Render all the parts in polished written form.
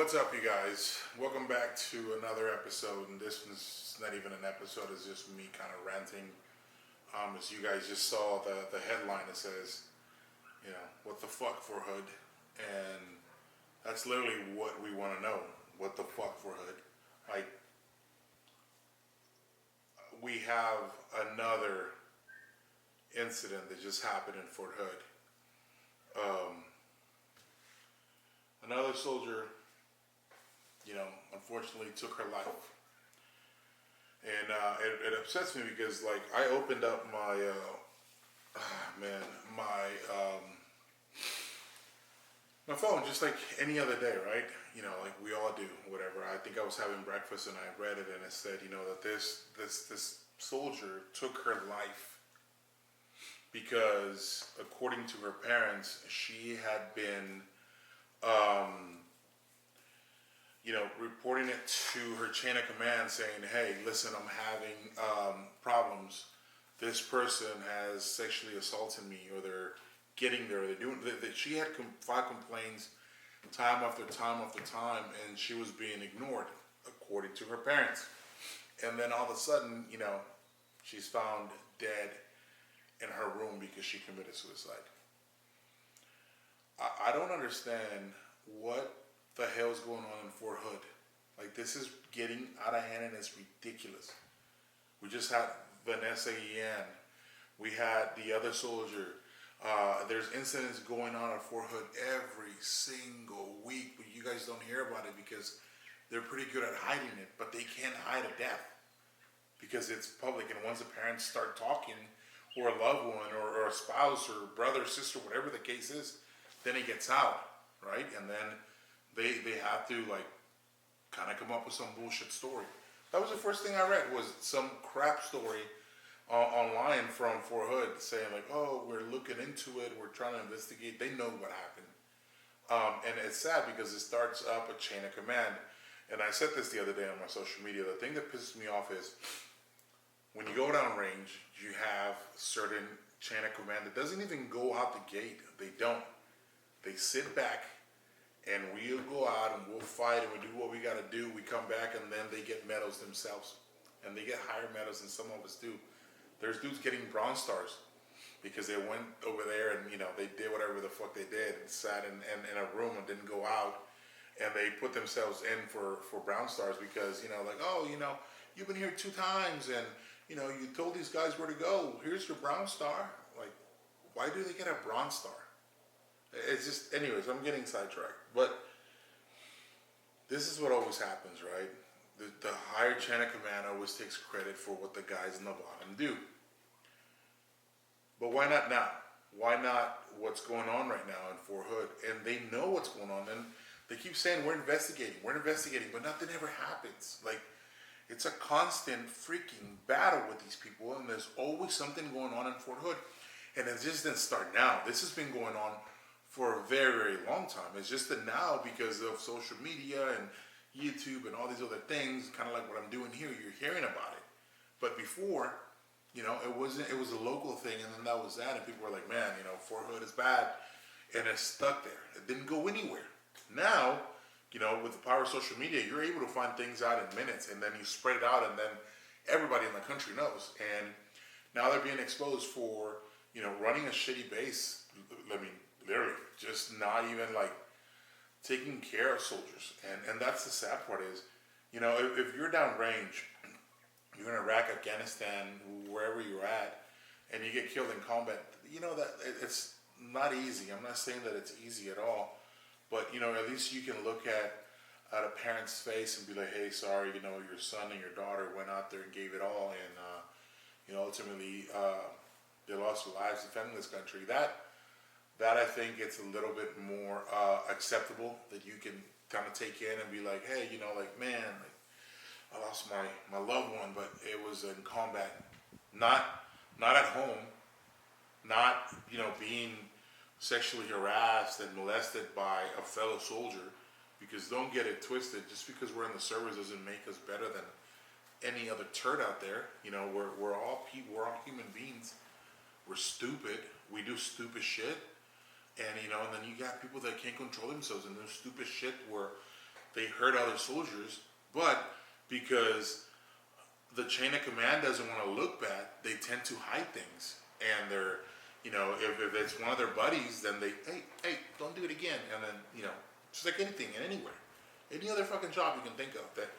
What's up, you guys? Welcome back to another episode, and this one's not even an episode, it's just me kind of ranting. As you guys just saw the headline that says, what the fuck for hood? And that's literally what we want to know. What the fuck for hood? Like, we have another incident that just happened in Fort Hood. Another soldier, unfortunately took her life. And it upsets me because, like, I opened up my, my phone just like any other day, right? Like we all do, whatever. I think I was having breakfast and I read it and it said, that this soldier took her life because, according to her parents, she had been, reporting it to her chain of command saying, hey, listen, I'm having problems. This person has sexually assaulted me, or they're getting there. They're doing that. She had filed complaints time after time after time, and she was being ignored, according to her parents. And then all of a sudden, she's found dead in her room because she committed suicide. I don't understand what the hell's going on in Fort Hood. Like, this is getting out of hand and it's ridiculous. We just had Vanessa Yan. We had the other soldier. There's incidents going on at Fort Hood every single week, but you guys don't hear about it because they're pretty good at hiding it, but they can't hide a death because it's public. And once the parents start talking, or a loved one, or a spouse, or brother, sister, whatever the case is, then it gets out, right? And then they have to, like, kind of come up with some bullshit story. That was the first thing I read, was some crap story online from Fort Hood saying, like, oh, we're looking into it, we're trying to investigate. They know what happened. And it's sad because it starts up a chain of command. And I said this the other day on my social media. The thing that pisses me off is when you go down range, you have certain chain of command that doesn't even go out the gate. They don't. They sit back, and we'll go out and we'll fight and we do what we got to do. We come back and then they get medals themselves. And they get higher medals than some of us do. There's dudes getting Bronze Stars because they went over there and, they did whatever the fuck they did and sat in a room and didn't go out. And they put themselves in for Bronze Stars because, you've been here 2 times and, you told these guys where to go. Here's your Bronze Star. Like, why do they get a Bronze Star? It's just, anyways, I'm getting sidetracked. But this is what always happens, right? The higher chain of command always takes credit for what the guys in the bottom do. But why not now? Why not what's going on right now in Fort Hood? And they know what's going on. And they keep saying, we're investigating, but nothing ever happens. Like, it's a constant freaking battle with these people. And there's always something going on in Fort Hood. And it just didn't start now. This has been going on for a very, very long time. It's just that now, because of social media and YouTube and all these other things, kind of like what I'm doing here, you're hearing about it. But before, it was a local thing, and then that was that, and people were like, man, Fort Hood is bad, and it's stuck there. It didn't go anywhere. Now, with the power of social media, you're able to find things out in minutes, and then you spread it out, and then everybody in the country knows. And now they're being exposed for, running a shitty base. I mean, literally, just not even, like, taking care of soldiers. And that's the sad part is, if you're downrange, you're in Iraq, Afghanistan, wherever you're at, and you get killed in combat, that it's not easy. I'm not saying that it's easy at all, but, at least you can look at a parent's face and be like, hey, sorry, your son and your daughter went out there and gave it all, and, ultimately, they lost their lives defending this country. That I think it's a little bit more acceptable, that you can kind of take in and be like, hey, man, like, I lost my loved one, but it was in combat, not at home, not, being sexually harassed and molested by a fellow soldier. Because don't get it twisted, just because we're in the service doesn't make us better than any other turd out there. We're all people, we're all human beings. We're stupid. We do stupid shit. And, and then you got people that can't control themselves and do stupid shit where they hurt other soldiers, but because the chain of command doesn't want to look bad, they tend to hide things. And they're, if it's one of their buddies, then hey, don't do it again. And then, just like anything and anywhere. Any other fucking job you can think of that,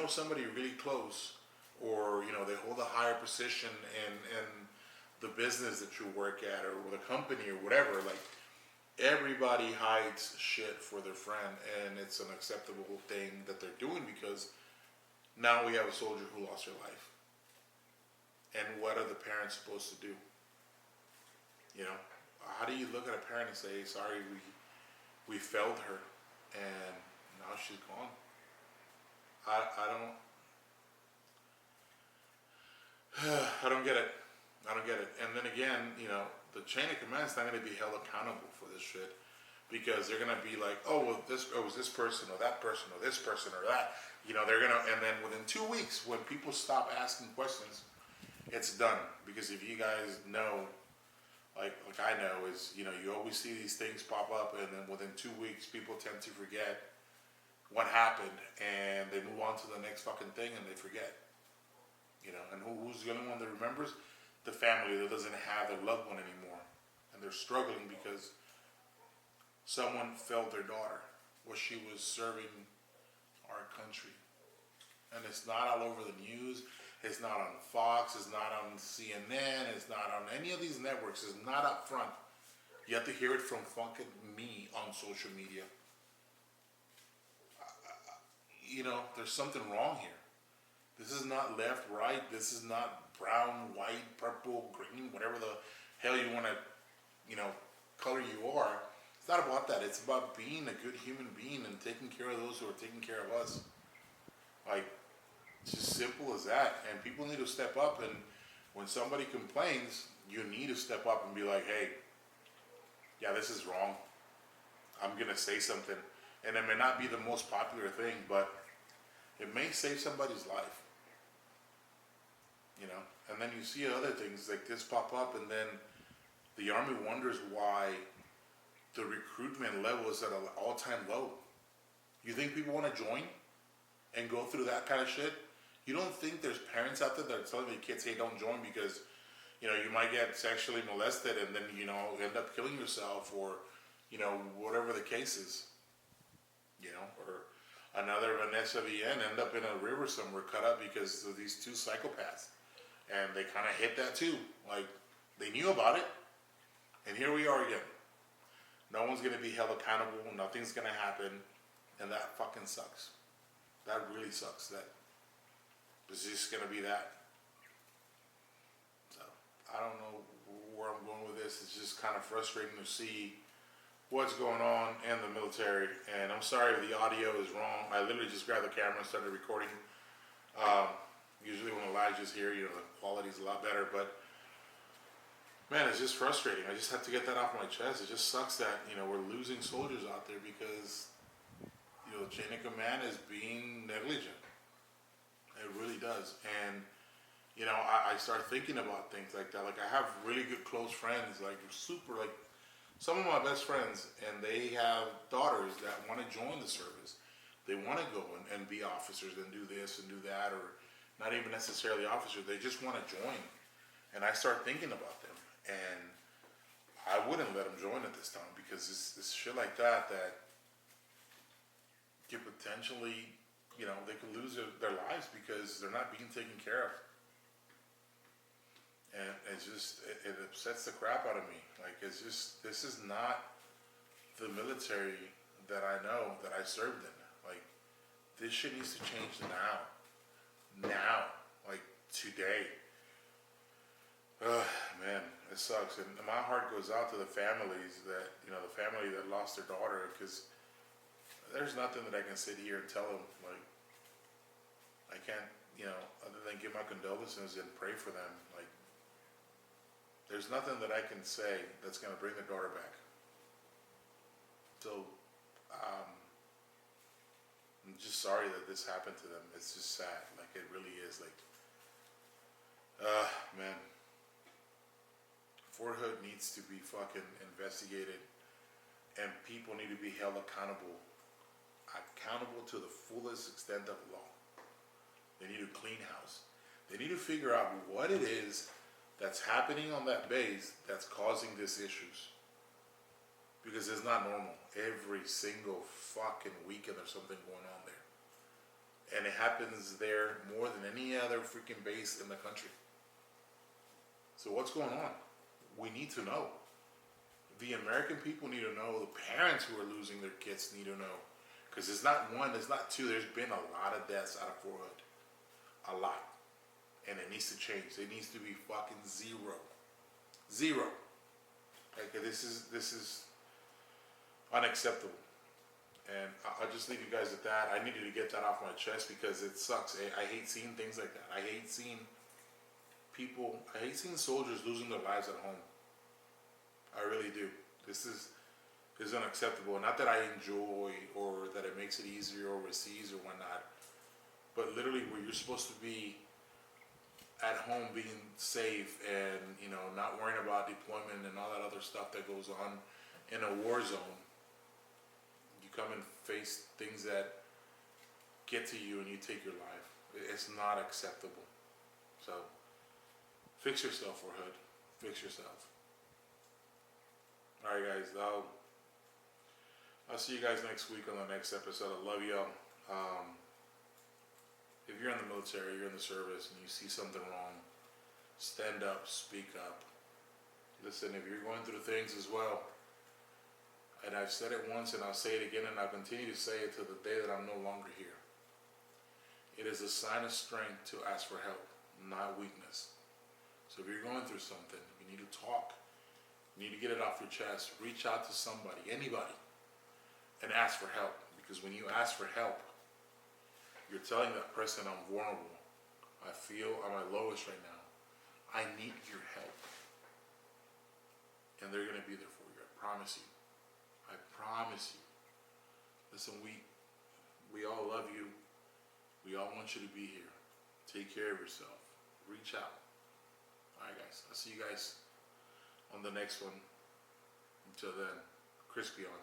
somebody really close, or, they hold a higher position in the business that you work at, or the company, or whatever. Like, everybody hides shit for their friend, and it's an acceptable thing that they're doing, because now we have a soldier who lost her life. And what are the parents supposed to do? How do you look at a parent and say, sorry, we failed her, and now she's gone? I don't get it. I don't get it. And then again, the chain of command is not going to be held accountable for this shit, because they're going to be like, oh, well, it was this person or that person or this person or that. They're going to, and then within 2 weeks, when people stop asking questions, it's done. Because if you guys know, like I know, is, you always see these things pop up, and then within 2 weeks, people tend to forget what happened, and they move on to the next fucking thing, and they forget. And who's the only one that remembers? The family that doesn't have their loved one anymore, and they're struggling because someone failed their daughter while she was serving our country. And it's not all over the news. It's not on Fox. It's not on CNN. It's not on any of these networks. It's not up front. You have to hear it from fucking me on social media. There's something wrong here. This is not left, right. This is not brown, white, purple, green, whatever the hell you want to, color you are. It's not about that. It's about being a good human being and taking care of those who are taking care of us. Like, it's just simple as that. And people need to step up. And when somebody complains, you need to step up and be like, hey, yeah, this is wrong. I'm going to say something. And it may not be the most popular thing, but it may save somebody's life. And then you see other things like this pop up, and then the Army wonders why the recruitment level is at an all-time low. You think people want to join and go through that kind of shit? You don't think there's parents out there that are telling their kids, hey, don't join because, you might get sexually molested and then, end up killing yourself, or, whatever the case is. Or another Vanessa Vien end up in a river somewhere cut up because of these two psychopaths. And they kind of hit that too. Like, they knew about it. And here we are again. No one's going to be held accountable. Nothing's going to happen. And that fucking sucks. That really sucks. That it's just going to be that. So, I don't know where I'm going with this. It's just kind of frustrating to see what's going on in the military. And I'm sorry if the audio is wrong. I literally just grabbed the camera and started recording. Usually when Elijah's here, the quality's a lot better, but man, it's just frustrating. I just have to get that off my chest. It just sucks that, we're losing soldiers out there because, the chain of command is being negligent. It really does. And, I start thinking about things like that. Like, I have really good close friends, like some of my best friends, and they have daughters that want to join the service. They want to go and be officers and do this and do that, or not even necessarily officers. They just want to join. And I start thinking about them. And I wouldn't let them join at this time, because it's shit like that could potentially, they could lose their lives because they're not being taken care of. And it's just, it upsets the crap out of me. Like, it's just, this is not the military that I know, that I served in. Like, this shit needs to change now. Like today. Man, it sucks. And my heart goes out to the families that, the family that lost their daughter, because there's nothing that I can sit here and tell them. Like, I can't, other than give my condolences and pray for them. Like, there's nothing that I can say that's going to bring their daughter back. So, I'm just sorry that this happened to them. It's just sad. Like, it really is. Like, man. Fort Hood needs to be fucking investigated, and people need to be held accountable accountable to the fullest extent of law. They need to clean house. They need to figure out what it is that's happening on that base that's causing these issues. Because it's not normal. Every single fucking weekend there's something going on there. And it happens there more than any other freaking base in the country. So what's going on? We need to know. The American people need to know. The parents who are losing their kids need to know. Because it's not one, it's not two. There's been a lot of deaths out of Fort Hood. A lot. And it needs to change. It needs to be fucking zero. Zero. Like, this is unacceptable. And I'll just leave you guys at that. I needed to get that off my chest because it sucks. I hate seeing things like that. I hate seeing people, I hate seeing soldiers losing their lives at home. I really do. This is unacceptable. Not that I enjoy or that it makes it easier overseas or whatnot, but literally where you're supposed to be at home being safe and, you know, not worrying about deployment and all that other stuff that goes on in a war zone. You come and face things that get to you and you take your life. It's not acceptable. So fix yourself, Fort Hood. Fix yourself. Alright guys, I'll see you guys next week on the next episode. I love y'all. If you're in the military, you're in the service, and you see something wrong, stand up, speak up. Listen, if you're going through things as well, and I've said it once and I'll say it again and I'll continue to say it to the day that I'm no longer here. It is a sign of strength to ask for help, not weakness. So if you're going through something, you need to talk. You need to get it off your chest. Reach out to somebody, anybody, and ask for help. Because when you ask for help, you're telling that person, I'm vulnerable. I feel I'm at my lowest right now. I need your help. And they're going to be there for you. I promise you. I promise you. Listen, we all love you. We all want you to be here. Take care of yourself. Reach out. Alright guys, I'll see you guys on the next one. Until then, crispy on.